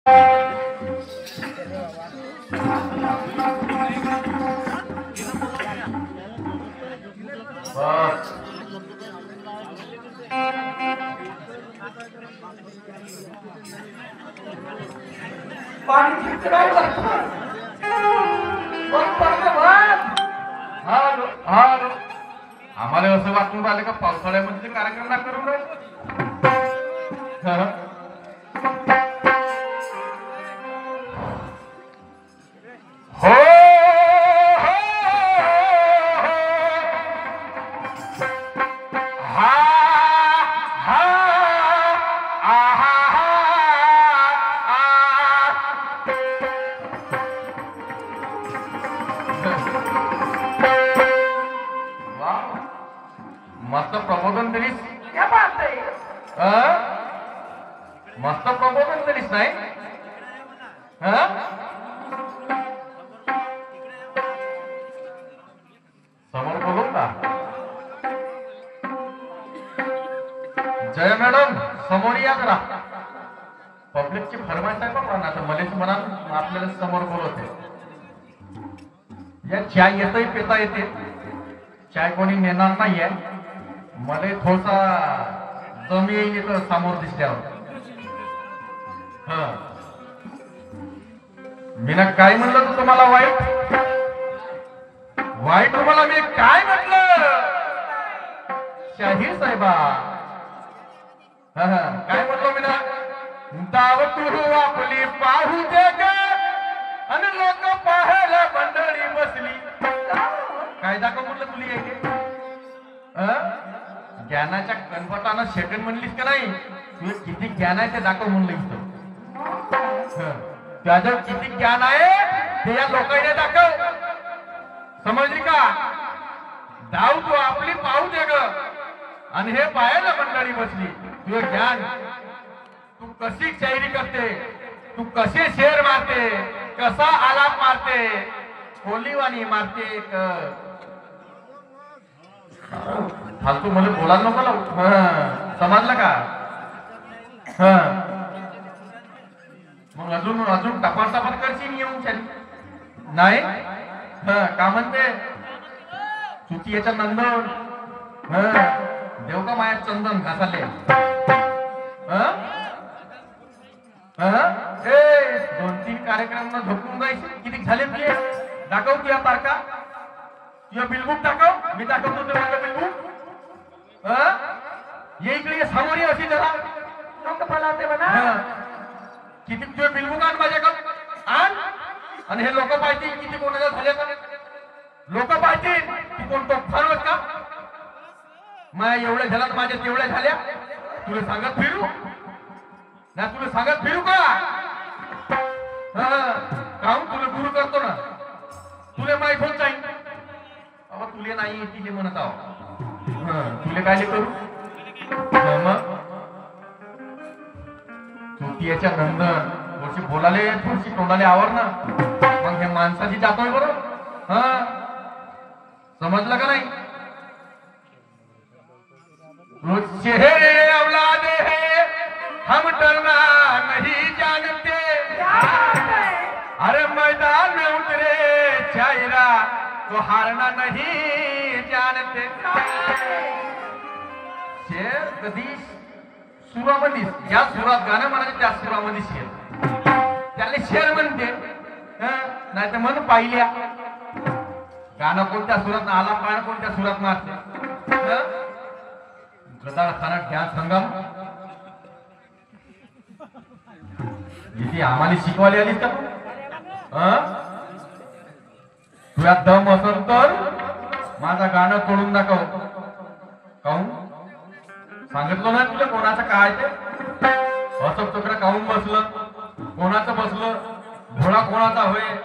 आम्हाला असं वाटून राहिलं का पावसाळ्यामध्ये कार्यक्रम ना करून राहिले. हो मस्त प्रबोधन दिलीस. क्या बात आहे. मस्त प्रबोधन दिलीस नाही. समोर बोलू का. जय मॅडम समोर या जरा. पब्लिकची फरमाईश आहे बघा ना. तर मलेच म्हणा आपल्याला समोर बोलवते. या चाय येतही पिता येते. चाय कोणी नेणार नाहीये. मला थोडसा दम येईल तर समोर दिसल्यावर. मी ना काय म्हणलं तू तुम्हाला वाईट वाईट तुम्हाला मी काय म्हटलं. शाहीर साहेबा काय म्हटलं मी ना. दाव तू आपली पाहू दे ग आणि लोक पाहायला मंडळी बसली. काय दाखव म्हटलं तुला येते. ज्ञानाच्या कनपटानं सेकंड म्हणलीस का नाही. तुला किती ज्ञान आहे ते दाखव म्हणलं इथं. त्याच्यावर किती ज्ञान आहे ते या लोकांना दाखव. समजली का. धाव तू आपली पाहू दे ग आणि हे पाहायला मंडळी बसली. तुझं ज्ञान तू कशी शायरी करते. तू कसे शेर मारते. कसा आलाप मारते. कोलीवाणी मारते. फालतू मला बोलायला नको लावू. समजलं का. मग अजून अजून टपाल टपाल करशील येऊन चाली नाही. का म्हणते चुती याच्या नंदन. देव का माया चंदन घासाले. ए 2-3 कार्यक्रम झोपून जायचे. किती झाले तुझे दाखव. तुझ्या तारखा तुझ्या बिलबुक दाखव. मी दाखवतो ते माझं बिलबुक. ये इकडे समोर ये अशी जरा. किती तुझे बिलबुक आण माझ्याकडे आण. आणि हे लोक पाहिजे किती कोणाला झाले का. लोक पाहिजे की कोण तो फारवत का. माझ्या एवढ्या झाल्या माझ्या तेवढ्या झाल्या. तुला सांगत फिरू ना. तुला सांगत फिरू का. काहून तुला गुरु करतो ना. तुला माहीत होत जाईल. अहो तुले नाही तिले म्हणत आहो. तुले काय करू. मग तू याच्या नंदन थोडीशी बोलाले थोडीशी तोंडाले आवर ना. मग हे माणसाची जातोय बरोबर. समजलं का नाही. चेहरे औलादे है हम डरना नहीं जानते. अरे मैदान में उतरे शायरा तो हारना नहीं जानते. शेर कधी सुरामध्ये ज्या सुरात गाणं म्हणायचं त्या सुरामध्ये शेर. त्याला शेर म्हणते. नाही तर म्हणून पाहिल्या गाणं कोणत्या सुरात आला. गाणं कोणत्या सुरात मारते. गदाळ खाना ध्यान संगम जिथे आम्हाला शिकवायला आलीस का. तुझ्या दम असेल तर माझं गाणं तोडून दाखव. काहून सांगितलं ना तुला कोणाचं काय ते. असं तुकडं काहून बसलं. कोणाचं बसलं. घोडा कोणाचा होय.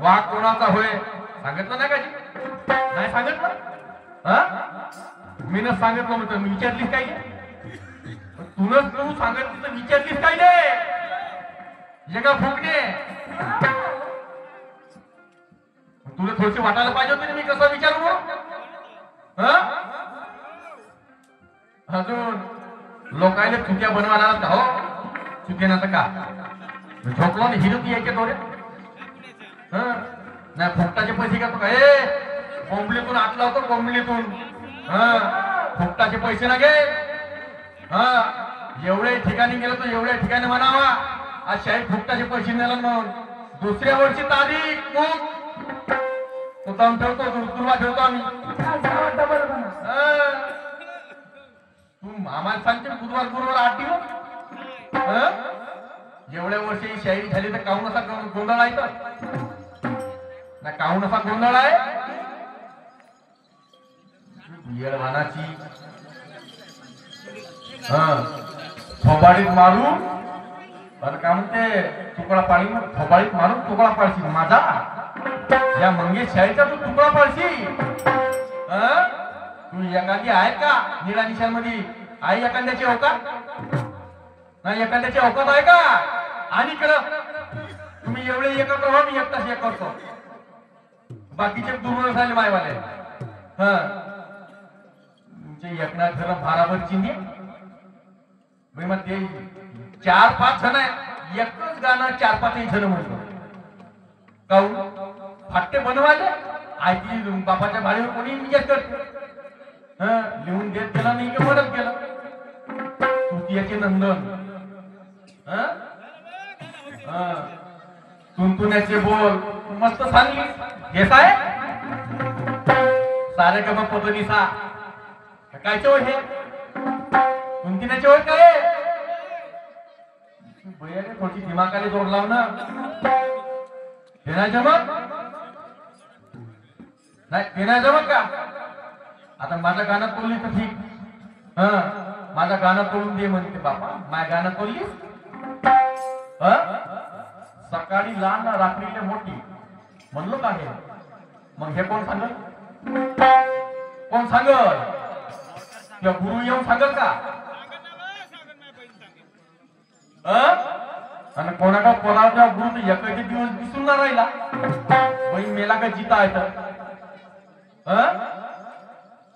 वाघ कोणाचा होय. सांगितलं नाही का. नाही सांगितलं. मी न सांगितलं म्हणतो. मी विचारलीस काय. तुनच तू सांगितलं तर विचारलीस काय नाही. जगा फुकणे. तुला थोडीशी वाटायला पाहिजे होती. मी कसं विचारू. अजून लोकायला चुक्या बनवायला. हो चुके ना तर का झोपला ना हिरो ती यायच्या डोळ्यात. नाही फुकटाचे पैसे घेतो का? ए कोंबलीतून आटला होतो कोंबलीतून. फुकटाचे पैसे ना घे. एवढ्या ठिकाणी गेलो तर एवढ्या ठिकाणी म्हणावा आज शाही फुकटाचे पैसे नेला म्हणून. दुसऱ्या वर्षी तारीख मुद्दाम ठेवतो तुला ठेवतो आम्ही. तू आम्हाला सांगते बुधवार गुरुवार 8 दिवस. एवढ्या वर्षी ही शाही झाली तर काहून असा गोंधळ आहे तर ना काहून असा गोंधळ आहे. येळवानाची थोबाडीत मारू आणि काय म्हणते तुकडा पाळी थोबाडीत मारून तुकडा पाळशी माझा या मंगेश शाहीचा तू तुकडा पाळशी. तू एखादी आहे का निळा निशांमध्ये आहे एखाद्याची अवकात नाही एखाद्याची अवकात आहे का. आणि तुम्ही एवढे एकत्र व्हा मी एकटाच एक करतो बाकीचे दुर्बळ झाले मायवाले. तुमचे एकनाथ खरं भाराभर चिंदी मग ते 4-5 जण आहे एकच गाणं 4-5 जण म्हणतो काहून फाटे बनवायचे आयती बापाच्या भाडीवर कोणी विजय करते. लिहून देत गेला नाही की मदत केलं तुझ्याचे नंदन. तुंतुण्याचे बोल मस्त सांगली हे साय सारे गम पदनिसा कायचे होय हे तुंतिण्याचे होय काय भैयाने थोडी दिमागाने जोड लाव ना. हे नाही जमत नाही ते नाही जमत का. आता माझं गाणं तोडली तर ठीक. माझं गाणं तोडून दे म्हणते बापा माझं गाणं तोडली. सकाळी लहान रात्रीला मोठी म्हणलो का हे. मग हे कोण सांगल कोण सांगल किंवा गुरु येऊन सांगल का. आणि कोणाला कोणाचा गुरु तर एकाचे दिवस दिसून ना राहिला बाई मेला का जिता आहे तर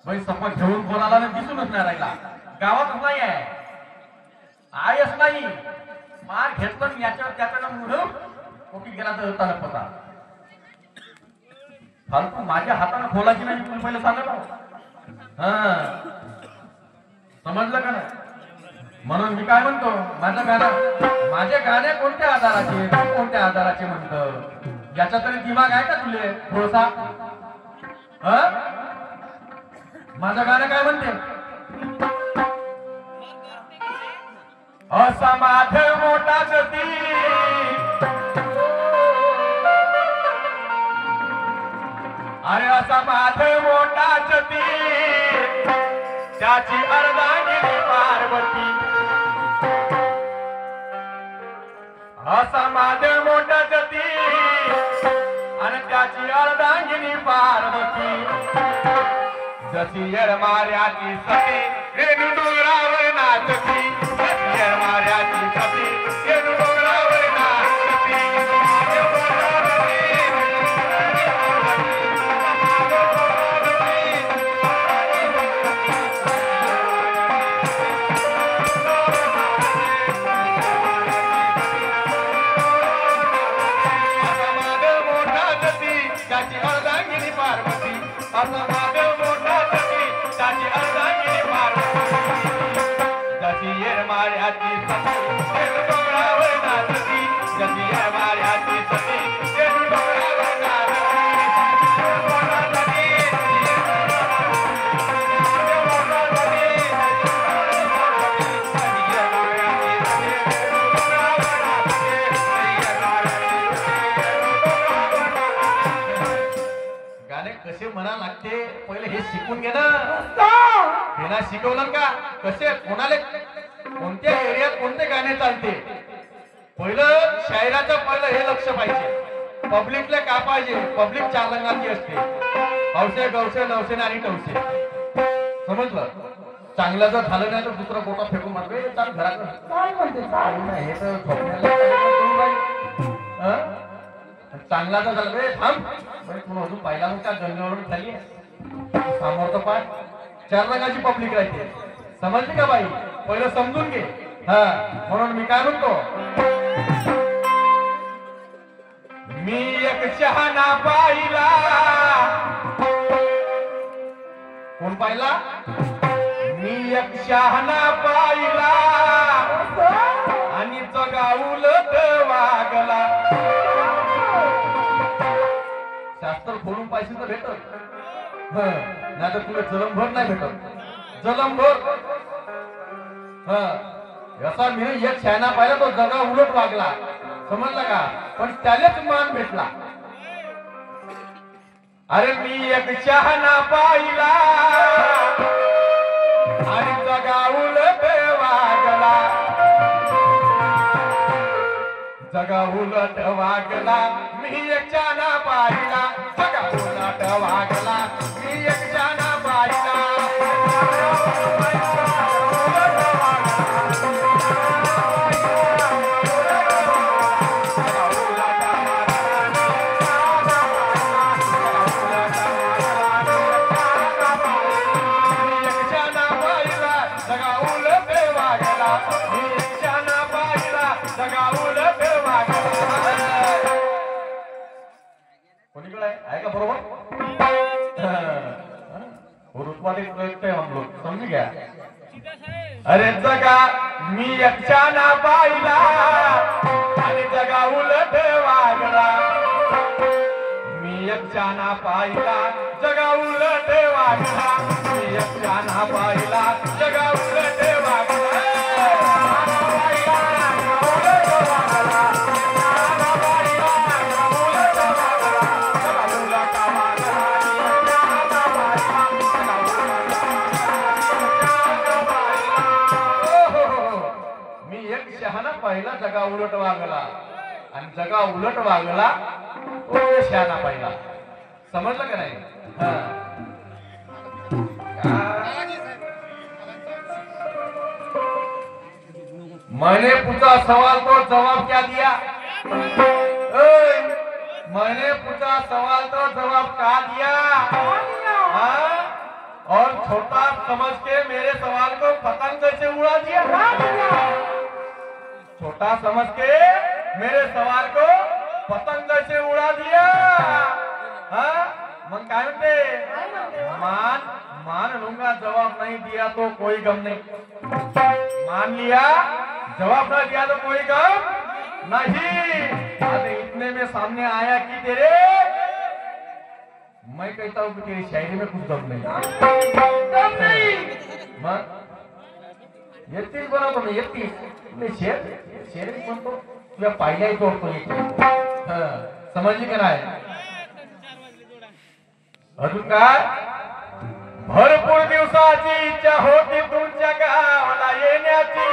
बाई सपा घेऊन कोणाला दिसूनच नाही राहिला. गावातच नाही आहे आहेच नाही. मार घेतलं याच्यावर त्याच्यानं मुढं कोटी गेला तर होता पता फालतू माझ्या हाताने खोलाची नाही तुम्ही पहिले सांगा. समजलं का नाही. म्हणून मी काय म्हणतो माझे गाणे कोणत्या आधाराचे कोणत्या आधाराचे म्हणतो याचा तरी दिमाग आहे का तुले थोडासा. माझं गाणं काय म्हणते असा माधव मोठा गती अरे असा माधव मोठा गती त्याची अर्धांगिनी पार्वती. असा माधव मोठा गती आणि त्याची अर्धांगिनी पार्वती. जशी येळमाऱ्याची सती रेणू डोंगरावर नाचती. जशी येळमाऱ्याची सती रेणू डोंगरावर नाचती. असा माधव मोठा गती त्याची अर्धांगिनी पार्वती. असा माधव मोठा गती त्याची अर्धांगिनी पार्वती. जशी येळमाऱ्याची सती रेणू डोंगरावर नाचती. जशी येळमाऱ्याची सती रेणू डोंगरावर नाचती. गाणे कसे म्हणा लागते पहिले हे शिकून घे ना. हे ना शिकवलं का कसे कोणाला कोणत्या एरियात कोणते गाणे चालते. पहिलं शायराचं पहिलं हे लक्ष पाहिजे. पब्लिकला का पाहिजे पब्लिक 4 रंगाची असते हौसे गवसे नवसे आणि टवसे. समजलं. चांगलं जर झालं नाही तर दुसरा गोटा फेकून मारवे चाल घरात काय म्हणते हे तर चांगला तर झालं रे थांब तुला अजून पाहिला मग त्या गंगावरून खाली समोर तर पाय 4 रंगाची पब्लिक राहते. समजली का बाई पहिलं समजून घे. म्हणून मी काय म्हणतो शहाणा पाहिला. कोण पाहिला? मी एक शहाणा पाहिला आणि जगा उलट वागला. शास्त्र खोलून पाहिजे तर भेटत, नाही तर तुला जलमभर नाही भेटत. जलमभर असा मी एक शहाणा पाहिला, तो जगा उलट वागला. समजला का? पण त्यालाच मान भेटला. अरे मी एक शहाणा पाहिला आणि जगा उलट वागला. जगा उलट वागला, मी एक शहाणा पाहिला. जगा उलट वागला, मी एक शहाणा पाहिला. कोणीकडे आहे का? बरोबर. प्रयत्न आहे हम लोग, समझ गया. अरे जगा मी एक शहाणा पाहिला आणि जगा उलट वागला. मी एक शहाणा पाहिला, जगा उलट वागला. मी एक शहाणा पाहिला, जगा उलट वागला. पहिला जगा उलट वागला आणि जगा उलट वागला तो शहाणा पाहिला. समजलं का नाही? मैंने पूछा सवाल तो जवाब क्या दिया? मैंने पूछा सवाल तो जवाब क्या दिया? और छोटा समझ के मेरे सवाल को पतंग कैसे उड़ा दिया? छोटा समझ के मेरे सवाल को पतंग से उड़ा दिया. मग काय म्हणते? मान लूंगा, जवाब नहीं दिया तो कोई गम नहीं. मान लिया, जवाब ना दिया तो कोई गम नहीं. अरे इतने में सामने आया कि तेरे, मैं कहता हूँ कि तेरी शायरी में कुछ गम नहीं. मग येतीस बरोबर नाही, येतीस शेर म्हणतो तुला पाहिला येतो. समजली का नाही? अजून काय? भरपूर दिवसाची इच्छा होती तुमच्या गावाला येण्याची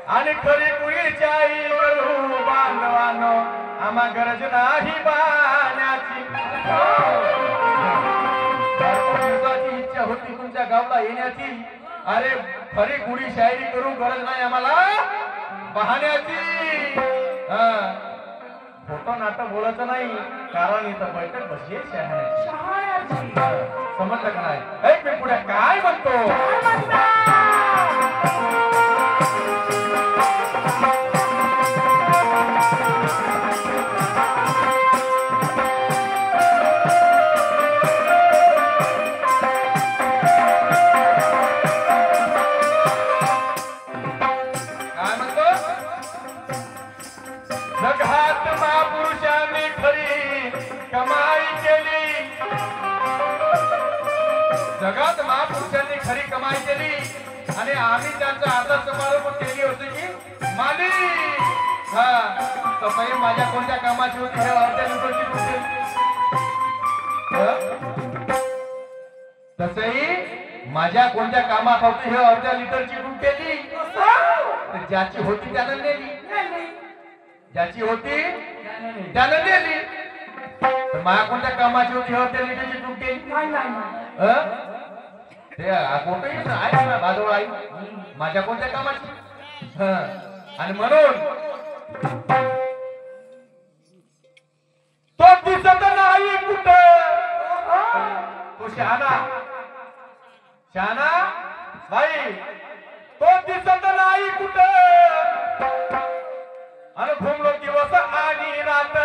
आणि खरी कुळीच्याही करू बांधवानो, आम्हा गरज नाही बाण्याची. भरपूर दिवसाची इच्छा होती तुमच्या गावाला येण्याची, अरे खरी गुढी शायरी करू गरज नाही आम्हाला बहाण्याची. खोटं नाटक बोलायचं नाही, कारण इथं बैठक बसली शहाण्याची. समजलं का नाही? एक मी पुढे काय म्हणतो? जगात महापुरुषांनी खरी कमाई केली. जगात महापुरुषांनी खरी कमाई केली आणि आम्ही त्यांचा आदर समारंभ केली होती की माली. तसंही माझ्या कोणत्या कामाची होती हे अर्ध्या लिटरची होती. तसंही माझ्या कोणत्या कामात होती हे अर्ध्या लिटरची दूध केली. ज्याची होती त्यानं नेली, ज्याची होती त्यानं नेली. तर माझ्या कोणत्या कामाची होती हे अर्ध्या लिटरची दूध केली. ते कोणतंही आहे ना बाजूला आई माझ्या कोणत्या कामाची. आणि म्हणून तो दिसत नाही कुठं. तो शहाणा शहाणा भाई, तो दिसत नाही कुठं. आणि घुमलो दिवस आणि रात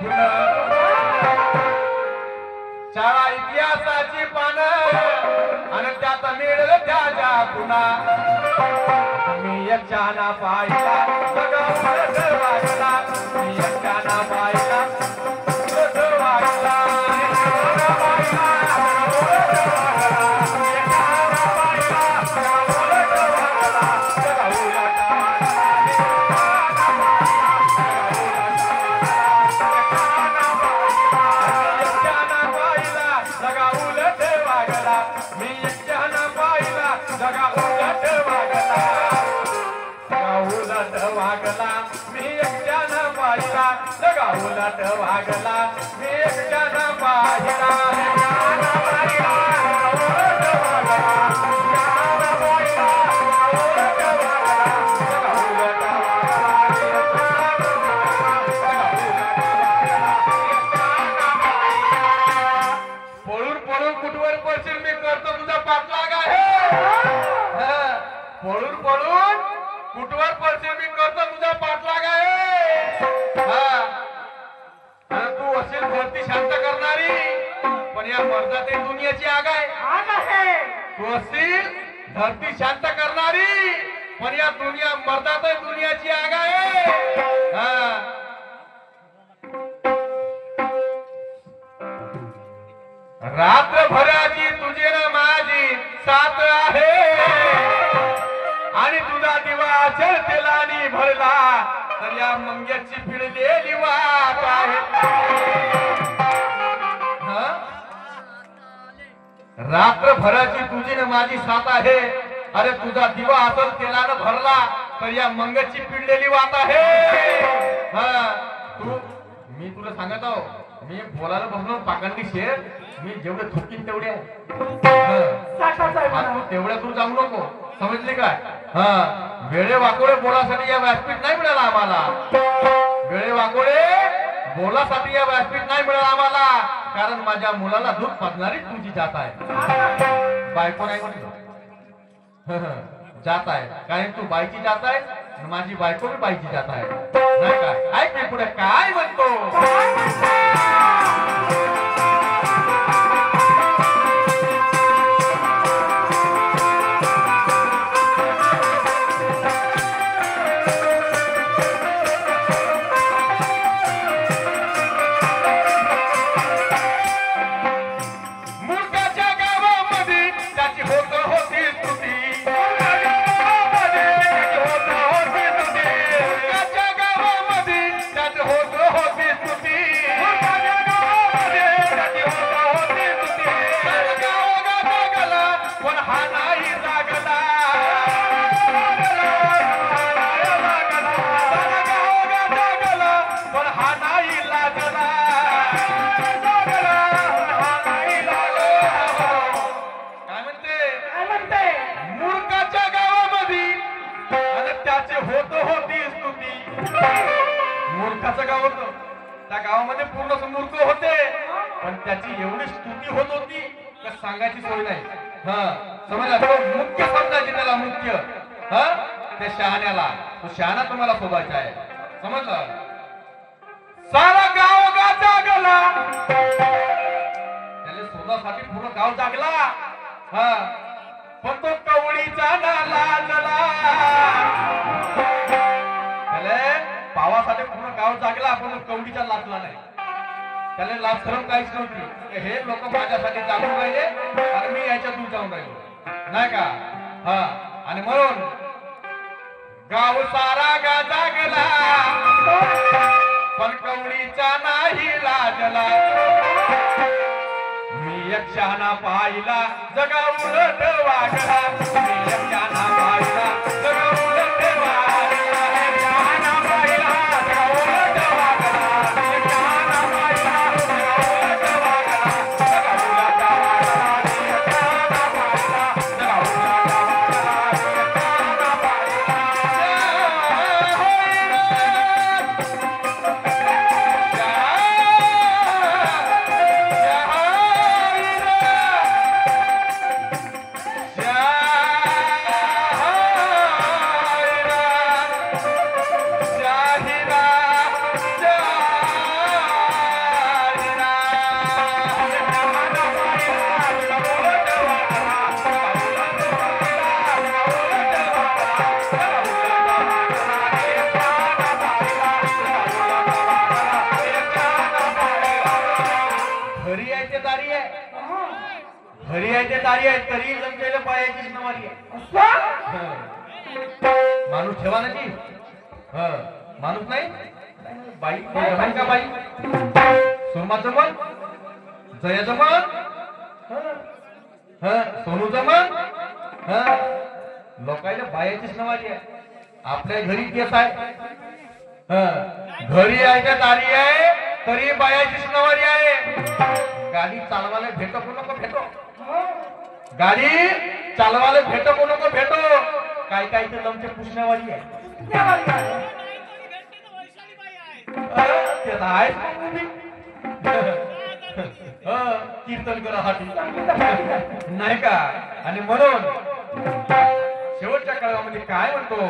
खुन शाळा इतिहासाची पानं आणि त्यात मिळलं त्याच्या खुना मी एकट्याना पाहिला सगळा उलट वागला मी एकट्याना पाहिला उलट वागला उलट वागला मी एकट्यानं पाहिला पळून पळून कुठवर पडशील मी करतो तुझा पाठलाग आहे पळून पळून कुठवर पडशील मी करतो तुझा पाठलाग आहे तू असेल भरती शांत करणारी पण या मर्दात दुनियाची आग आहे तू असेल धरती शांत करणारी पण या मर्दात दुनियाची आग आहे रात्रभराची तुझे ना माझी साथ आहे आणि तुझा दिवा तेलानी भरला तर या मंग्याची पिळलेली वाट आहे रात्रभराची तुझी ना माझी साथ आहे अरे तुझा दिवा असल तेलानं भरला तर या मंगची पिळलेली वाट आहे मी तुला सांगत आहो मी बोलायला बसलो पाखंडी शेर मी जेवढे थुकीन तेवढे तेवढ्या तू जाऊ नको समजले काय वेळे वाकोळे बोलासाठी या व्यासपीठ नाही मिळाला आम्हाला वेळे वाकोळे बोलासाठी या व्यासपीठ नाही मिळाला आम्हाला कारण माझ्या मुलाला दूध पाजणारी तुझी जात आहे बायको नाही म्हणतो जात आहे कारण तू बाईची जात आहे माझी बायको बी बाईची जात आहे नाही काय ऐक मी पुढे काय म्हणतो मूर्खाचं गाव होतं त्या गावामध्ये पूर्ण मूर्ख होते पण त्याची एवढी स्तुती होत होती की सांगायची सोय नाही समजला मुख्य समजायची त्याला मुख्य त्या शहाण्याला तो शहाणा तुम्हाला शोधायचा आहे समजलं सारा गाव जागला त्याला शोधासाठी पूर्ण गाव जागला पण तो कवळीचा नाला लाजला पावासाठी पूर्ण गाव जागला पण कवडीचा लाचला नाही त्याला लाचरम काहीच नव्हती हे लोक माझ्यासाठी जागून राहिले आणि मी याच्या दूर जाऊन राहिलो नाही का आणि म्हणून गाव सारा गा जागला पण कवडीचा नाही लाजला मी एक शहाणा पाहिला जगा उलट वागला मी एक शहाणा पाहिला जगा उलट वागला घरी आहे ते दारी आहे, घरी आहे ते दारी आहे, तरी जमलेलं पायाची नवारी आहे. माणूस ठेवा ना जी. माणूस नाही बाई जमान का बाई सोमा जमन, जया जमन, सोनू जमन. लोकांना बायाचीच नवारी आहे. आपल्या घरी केस आहे. घरी आहे का दारी आहे तरी बायाचीच नवारी आहे. गाडी चालवायला भेटो को नको भेटो, गाडी चालवायला भेटो को नको भेटो, काय काय ते लमचे पुसण्यावारी आहे. कीर्तन करा हाती नाही का. आणि म्हणून शेवटच्या काळामध्ये काय म्हणतो,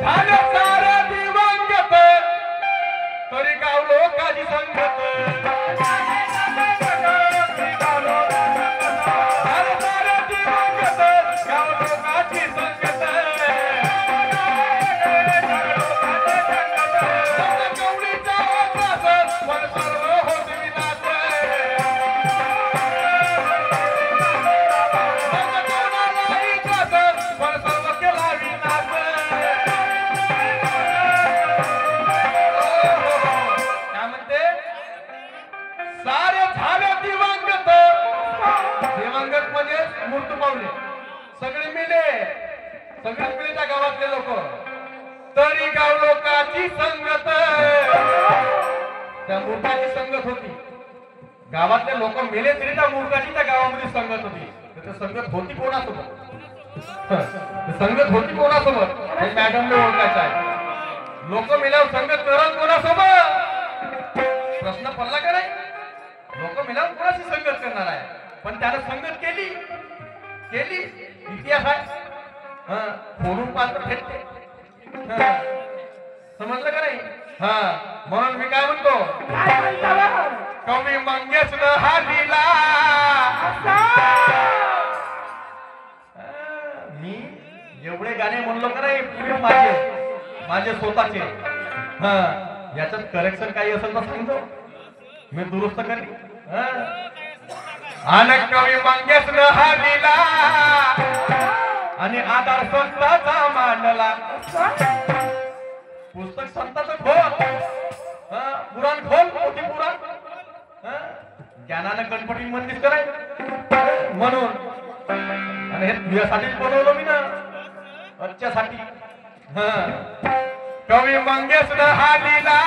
झालं सारं दिवंगत तरी गाव लोकांची संगत. झालं सारं दिवंगत गाव लोकांची संगत. गवळीचा वास पण सर्व होत विनाश. पण सर्व केला विनाश. काय म्हणते, सारे झाले दिवंगत. दिवंगत म्हणजे मृत्यू पावले, सगळे मेले, सगळे मेले त्या गावातले लोक. तरी गाव लोकांची संगत, त्या मूर्खाची संगत होती. गावातले लोक मेले तरी त्या मूर्खाची त्या गावामध्ये संगत होती. तर संगत होती कोणासोबत, संगत होती कोणासोबत हे मॅडमने ओळखायचं आहे. लोक मेल्यावर संगत करत कोणासोबत, प्रश्न पडला का नाही. लोक मेल्यावर कोणाची संगत करणार आहे, पण त्याने संगत केली केली इतिहास आहे. फोडून पात्र भेटते. समजलं का नाही. म्हणून मी काय म्हणतो, कवी मंगेश हा दिला. मी एवढे गाणे म्हणलो का नाही पुढे माझे स्वतःचे. याच्यात करेक्शन काही असेल तर सांगतो, मी दुरुस्त करेन. आणि कवी मंगेश हा दिला आणि आधार संताचा मांडला. पुस्तक संताचं खोल, पुराण खोल, मोठी पुराण. ज्ञानानं गणपती मंदिर कराय म्हणून. आणि हे तुझ्यासाठीच बनवलं मी ना, आजच्यासाठी. कवी मंगेश हा दिला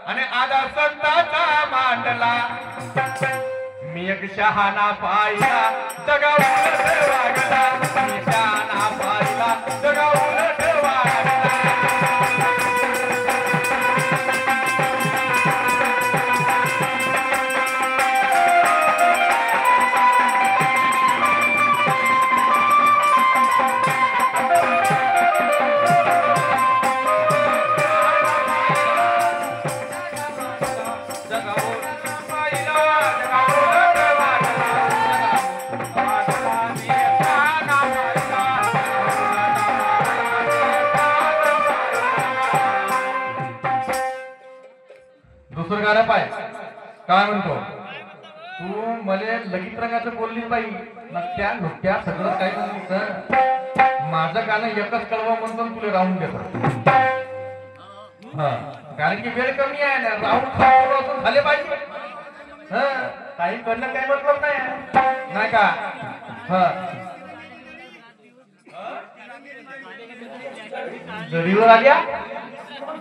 आणि आधार संताचा मांडला. मी एक शहाणा पाहिला जगा उलट वागला. मी शहाणा पाहिला जगा उलट वागला. दुसरं गाणं पाय काय म्हणतो, तू मले लगीत रंगाचं बोललीस बाई, नक्त्या नुकत्या सगळं काय बोललीस. माझं गाणं एकच कळवा म्हणतो तुला राहून देतो. कारण की वेळ कमी आहे ना, राहून खाऊन झाले पाहिजे. काही करणं काही मतलब नाही का. जरीवर आल्या